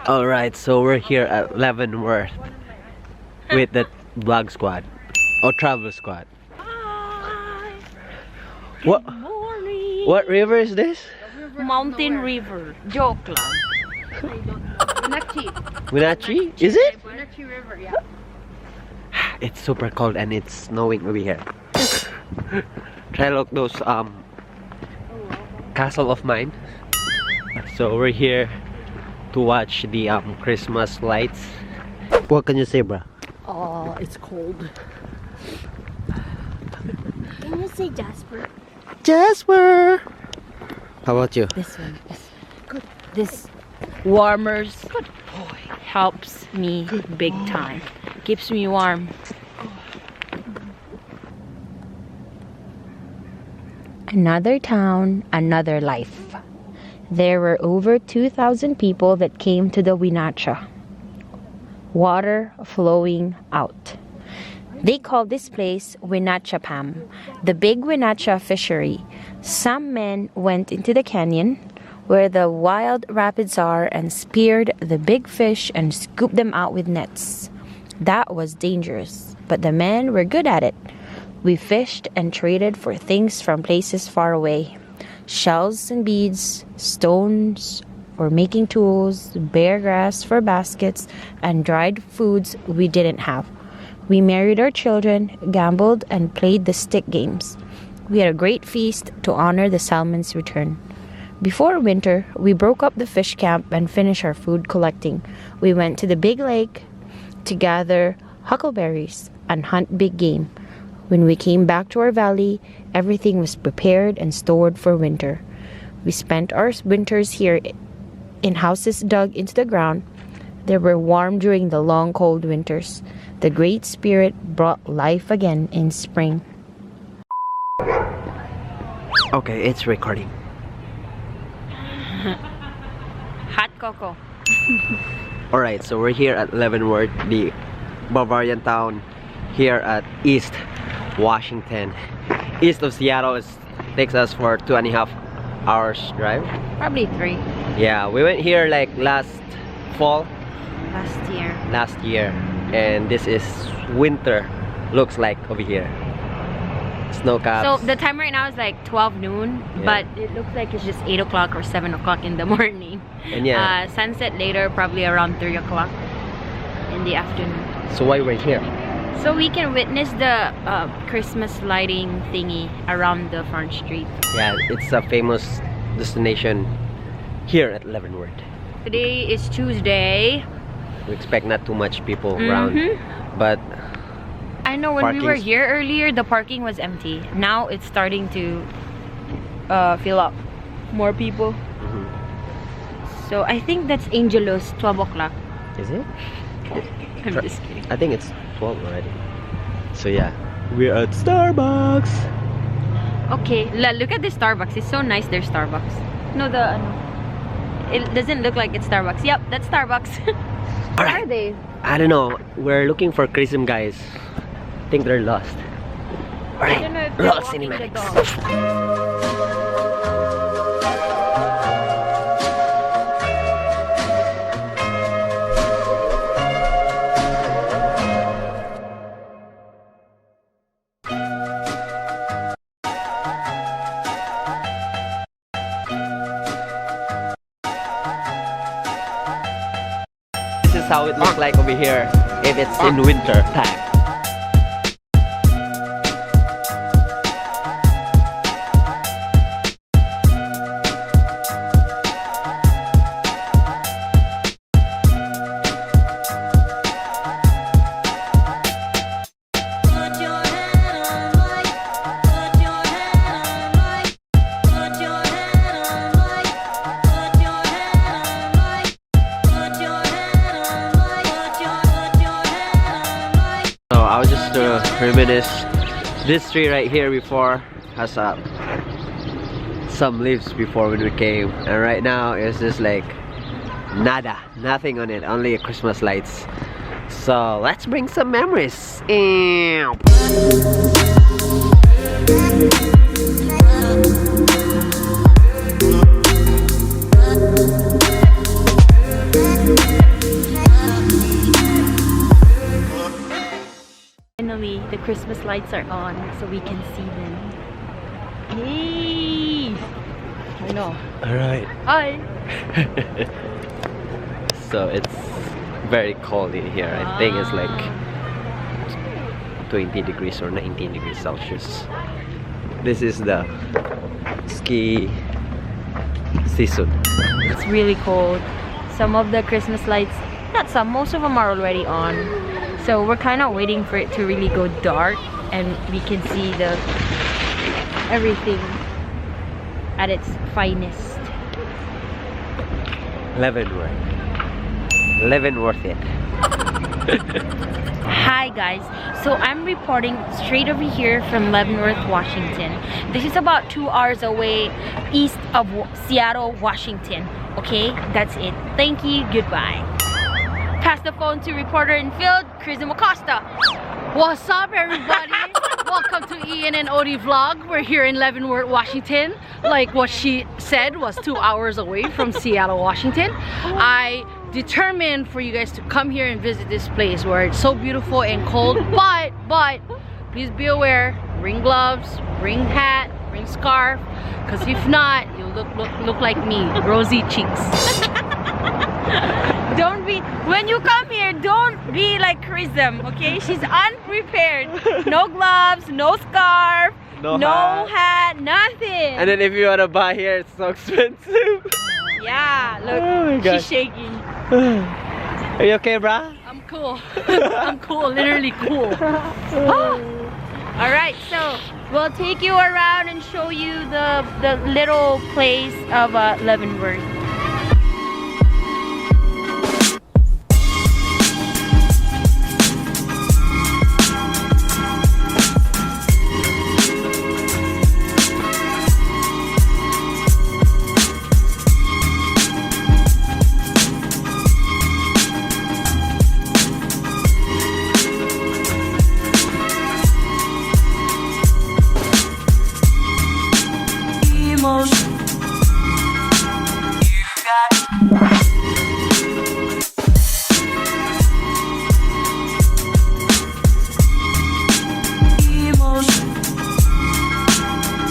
Alright, so we're here at Leavenworth with the vlog squad or travel squad. Hi. What? Good morning. What river is this? Mountain River. Joke lang. Wenatchee? Is it? Wenatchee River, yeah. It's super cold and it's snowing over here. Try look those castle of mine. So we're here to watch the Christmas lights. What can you say, bruh? Oh, it's cold. Can you say Jasper? Jasper! How about you? This one. Good. This warmers helps me big time. Keeps me warm. Another town, another life. There were over 2,000 people that came to the Wenatchee. Water flowing out. They call this place Wenatchee-Pam, the big Wenatchee fishery. Some men went into the canyon where the wild rapids are and speared the big fish and scooped them out with nets. That was dangerous, but the men were good at it. We fished and traded for things from places far away. Shells and beads, stones for making tools, bare grass for baskets, and dried foods we didn't have. We married our children, gambled, and played the stick games. We had a great feast to honor the salmon's return. Before winter, we broke up the fish camp and finished our food collecting. We went to the big lake to gather huckleberries and hunt big game. When we came back to our valley, everything was prepared and stored for winter. We spent our winters here in houses dug into the ground. They were warm during the long cold winters. The Great Spirit brought life again in spring. Okay, it's recording. Hot cocoa. Alright, so we're here at Leavenworth, the Bavarian town here at East Washington. East of Seattle. Takes us for 2.5 hours drive. Probably 3. Yeah, we went here like last fall. Last year. And this is winter looks like over here. Snow caps. So the time right now is like 12 noon, Yeah. but it looks like it's just 8 o'clock or 7 o'clock in the morning. And yeah. Sunset later, probably around 3 o'clock in the afternoon. So why we're here? So we can witness the Christmas lighting thingy around the front street. Yeah, it's a famous destination here at Leavenworth. Today is Tuesday. We expect not too much people around, but I know when we were Parking's- here earlier, the parking was empty. Now it's starting to fill up. More people. So I think that's Angelo's 12 o'clock. is it? I'm just kidding. I think it's 12 already. So yeah, we're at Starbucks. Okay, look at this Starbucks. It's so nice, their Starbucks. No, it doesn't look like it's Starbucks. Yep, that's Starbucks. Where are they? I don't know. We're looking for KrisM guys. I think they're lost. I don't know if Alright, they're roll walking the cinematics. dog. This is how it looks like over here if it's in winter time. I was just reminisce This tree right here before has some leaves before when we came, and right now it's just like nada, nothing on it, only Christmas lights. So let's bring some memories. Finally, the Christmas lights are on, so we can see them. Yay! I know. Alright. Hi! So it's very cold in here. I think it's like 20 degrees or 19 degrees Celsius. This is the ski season. It's really cold. Some of the Christmas lights, not some, most of them are already on. So we're kind of waiting for it to really go dark and we can see the everything at its finest. Leavenworth it. Hi guys, so I'm reporting straight over here from Leavenworth, Washington. This is about 2 hours away east of Seattle, Washington. Okay, that's it. Thank you, goodbye. Pass the phone to reporter in field, KrisM Acosta. What's up, everybody? Welcome to Ian and Ode vlog. We're here in Leavenworth, Washington. Like what she said, was 2 hours away from Seattle, Washington. I determined for you guys to come here and visit this place where it's so beautiful and cold. But please be aware, bring gloves, bring hat, bring scarf, because if not, you'll look like me, rosy cheeks. When you come here, don't be like KrisM, okay? She's unprepared. No gloves, no scarf, no hat, nothing. And then if you want to buy here, it's so expensive. Yeah, look, Oh my gosh. she's shaking. Are you okay, brah? I'm cool. I'm cool, literally cool. Alright, so we'll take you around and show you the little place of Leavenworth.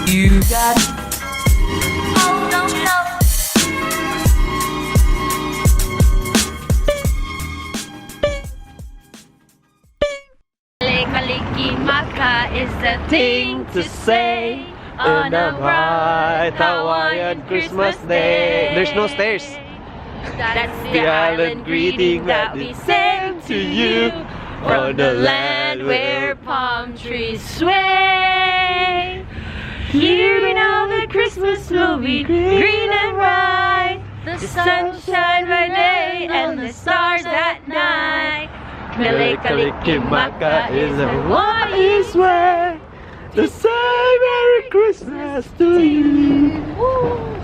You got oh, don't you know? Kalikimaka is the thing to say on a bright Hawaiian Christmas day. There's no stairs. That's the island greeting that we send to you from the land where palm trees sway. Here we know that Christmas will be green and bright, the sunshine by day and the stars at night. Kalikimaka is a Hawaiian swear to say Merry Christmas to you.